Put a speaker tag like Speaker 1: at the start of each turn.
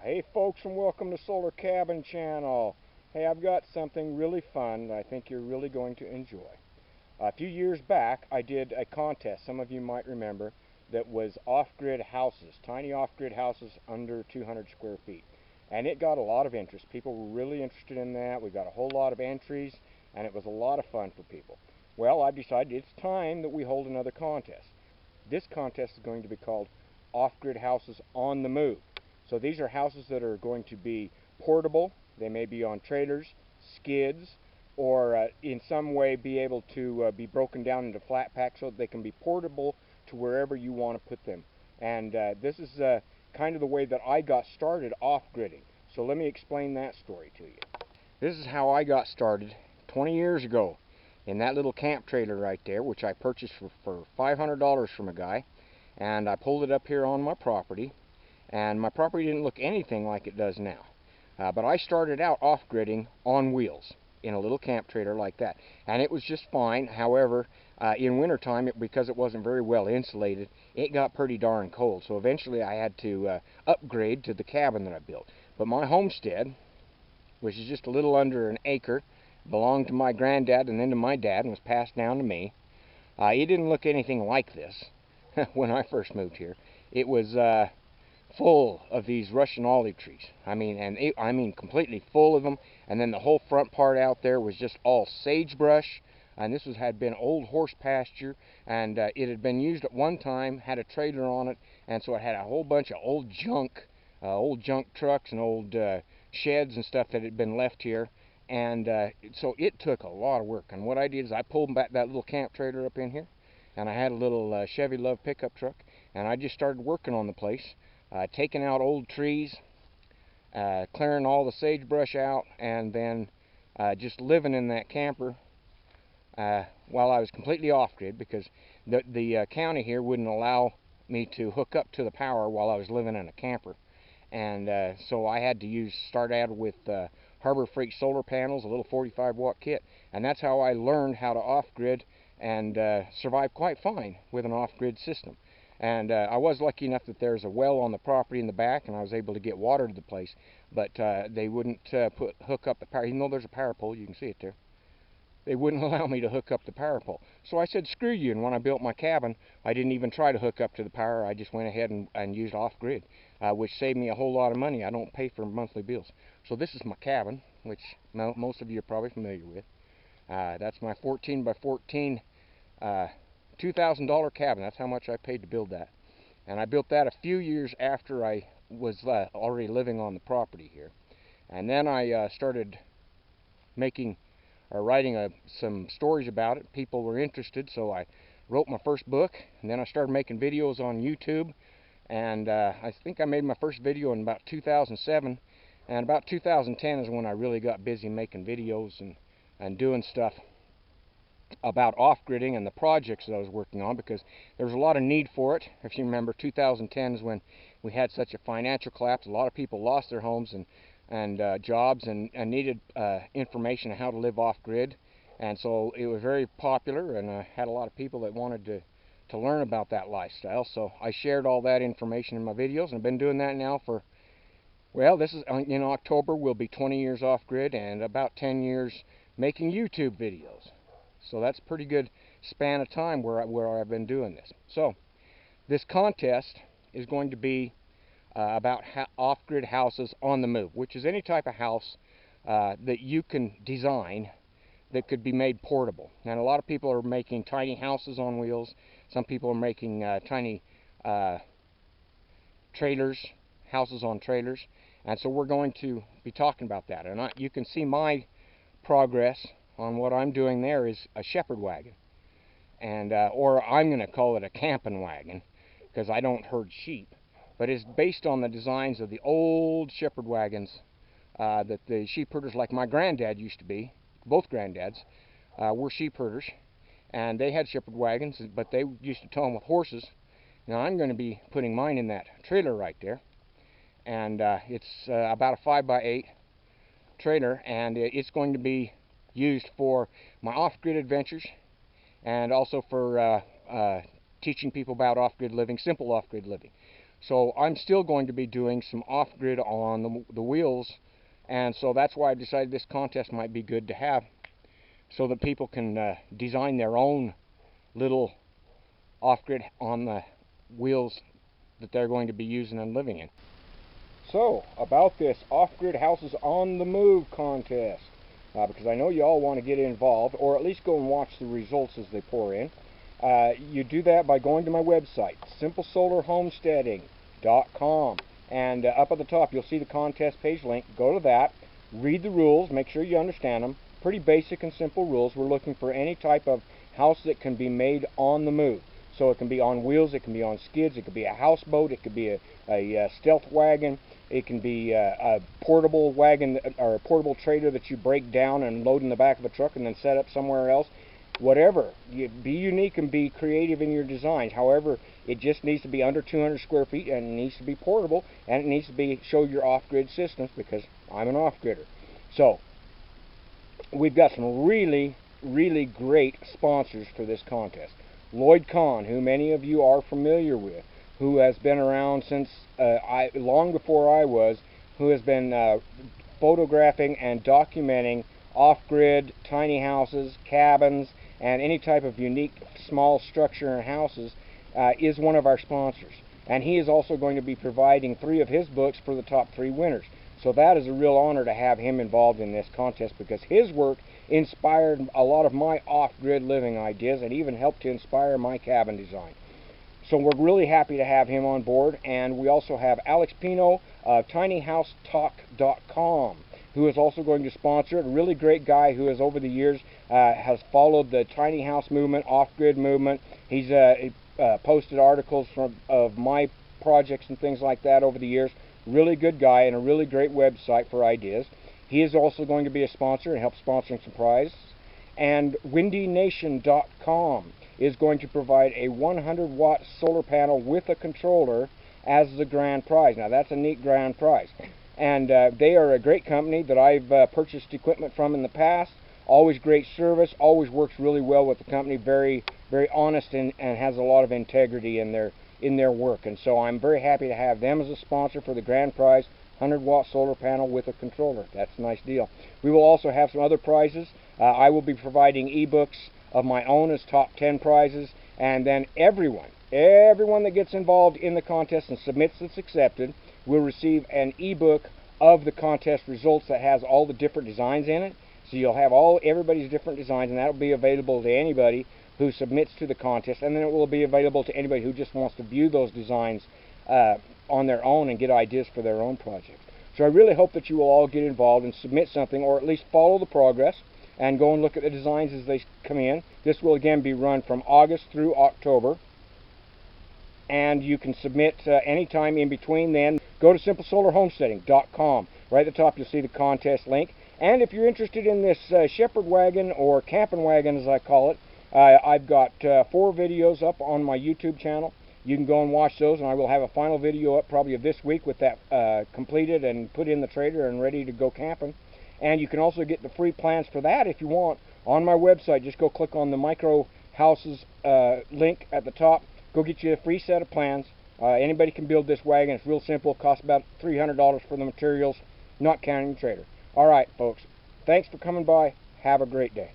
Speaker 1: Hey folks, and welcome to Solarcabin channel. Hey, I've got something really fun that I think you're really going to enjoy. A few years back I did a contest, some of you might remember, that was off-grid houses, tiny off-grid houses under 200 square feet. And it got a lot of interest. People were really interested in that. We got a whole lot of entries and it was a lot of fun for people. Well, I decided it's time that we hold another contest. This contest is going to be called Off-Grid Houses on the Move. So these are houses that are going to be portable. They may be on trailers, skids, or in some way be able to be broken down into flat packs so that they can be portable to wherever you want to put them. And this is kind of the way that I got started off-gridding. So let me explain that story to you. This is how I got started 20 years ago in that little camp trailer right there, which I purchased for $500 from a guy. And I pulled it up here on my property. And my property didn't look anything like it does now. But I started out off-gridding on wheels in a little camp trailer like that. And it was just fine. However, in wintertime, because it wasn't very well insulated, it got pretty darn cold. So eventually I had to upgrade to the cabin that I built. But my homestead, which is just a little under an acre, belonged to my granddad and then to my dad and was passed down to me. It didn't look anything like this when I first moved here. It was full of these Russian olive trees. I mean completely full of them. And then the whole front part out there was just all sagebrush. And this had been old horse pasture, and it had been used at one time, had a trailer on it, and so it had a whole bunch of old junk trucks and old sheds and stuff that had been left here. And so it took a lot of work. And what I did is I pulled back that little camp trailer up in here, and I had a little Chevy Love pickup truck, and I just started working on the place. Taking out old trees, clearing all the sagebrush out, and then just living in that camper while I was completely off-grid, because the county here wouldn't allow me to hook up to the power while I was living in a camper. And so I had to start out with Harbor Freight solar panels, a little 45-watt kit, and that's how I learned how to off-grid and survive quite fine with an off-grid system. And I was lucky enough that there's a well on the property in the back, and I was able to get water to the place. But they wouldn't hook up the power, even though there's a power pole. You can see it there. They wouldn't allow me to hook up the power pole. So I said, screw you. And when I built my cabin, I didn't even try to hook up to the power. I just went ahead and used off-grid, which saved me a whole lot of money. I don't pay for monthly bills. So this is my cabin, which most of you are probably familiar with. That's my 14 by 14 $2,000 cabin. That's how much I paid to build that. And I built that a few years after I was already living on the property here. And then I started writing some stories about it. People were interested, so I wrote my first book, and then I started making videos on YouTube. And I think I made my first video in about 2007, and about 2010 is when I really got busy making videos and doing stuff about off-gridding and the projects that I was working on, because there was a lot of need for it. If you remember, 2010 is when we had such a financial collapse. A lot of people lost their homes and jobs and needed information on how to live off-grid. And so it was very popular, and I had a lot of people that wanted to learn about that lifestyle. So I shared all that information in my videos, and I've been doing that now for, well, this is in October will be 20 years off-grid and about 10 years making YouTube videos. So that's a pretty good span of time where I've been doing this. So this contest is going to be about off-grid houses on the move, which is any type of house that you can design that could be made portable. And a lot of people are making tiny houses on wheels. Some people are making tiny trailers, houses on trailers. And so we're going to be talking about that. And you can see my progress on what I'm doing there is a shepherd wagon, and or I'm going to call it a camping wagon, because I don't herd sheep, but it's based on the designs of the old shepherd wagons that the sheep herders like my granddad used to be. Both granddads were sheep herders, and they had shepherd wagons, but they used to tow them with horses. Now I'm going to be putting mine in that trailer right there, and it's about a 5x8 trailer, and it's going to be used for my off-grid adventures, and also for teaching people about off-grid living, simple off-grid living. So I'm still going to be doing some off-grid on the wheels, and so that's why I decided this contest might be good to have, so that people can design their own little off-grid on the wheels that they're going to be using and living in. So, about this off-grid houses on the move contest, because I know you all want to get involved, or at least go and watch the results as they pour in. You do that by going to my website, simplesolarhomesteading.com, and up at the top you'll see the contest page link. Go to that, read the rules, make sure you understand them. Pretty basic and simple rules. We're looking for any type of house that can be made on the move. So it can be on wheels, it can be on skids, it could be a houseboat, it could be a stealth wagon, it can be a portable wagon or a portable trailer that you break down and load in the back of a truck and then set up somewhere else. Whatever. You be unique and be creative in your designs. However, it just needs to be under 200 square feet, and it needs to be portable, and it needs to be show your off-grid systems, because I'm an off-gridder. So we've got some really great sponsors for this contest. Lloyd Kahn, who many of you are familiar with, who has been around since long before I was, who has been photographing and documenting off-grid tiny houses, cabins, and any type of unique small structure in houses, is one of our sponsors. And he is also going to be providing 3 of his books for the top 3 winners. So that is a real honor to have him involved in this contest, because his work inspired a lot of my off-grid living ideas and even helped to inspire my cabin design. So we're really happy to have him on board. And we also have Alex Pino of tinyhousetalk.com, who is also going to sponsor it. A really great guy who has over the years has followed the tiny house movement, off-grid movement. He's posted articles of my projects and things like that over the years. Really good guy and a really great website for ideas. He is also going to be a sponsor and help sponsoring some prizes. And windynation.com is going to provide a 100-watt solar panel with a controller as the grand prize. Now that's a neat grand prize. And they are a great company that I've purchased equipment from in the past. Always great service, always works really well with the company, very honest and has a lot of integrity in their work. And so I'm very happy to have them as a sponsor for the grand prize, 100-watt solar panel with a controller. That's a nice deal. We will also have some other prizes. I will be providing ebooks of my own as top 10 prizes, and then everyone that gets involved in the contest and submits that's accepted will receive an ebook of the contest results that has all the different designs in it. So you'll have everybody's different designs, and that will be available to anybody who submits to the contest, and then it will be available to anybody who just wants to view those designs on their own and get ideas for their own projects. So I really hope that you will all get involved and submit something, or at least follow the progress and go and look at the designs as they come in. This will again be run from August through October, and you can submit anytime in between then. Go to simplesolarhomesteading.com. Right at the top you'll see the contest link. And if you're interested in this shepherd wagon, or camping wagon as I call it, I've got 4 videos up on my YouTube channel. You can go and watch those, and I will have a final video up probably of this week with that completed and put in the trailer and ready to go camping. And you can also get the free plans for that if you want on my website. Just go click on the micro houses link at the top. Go get you a free set of plans. Anybody can build this wagon. It's real simple. It costs about $300 for the materials, not counting the trailer. All right, folks. Thanks for coming by. Have a great day.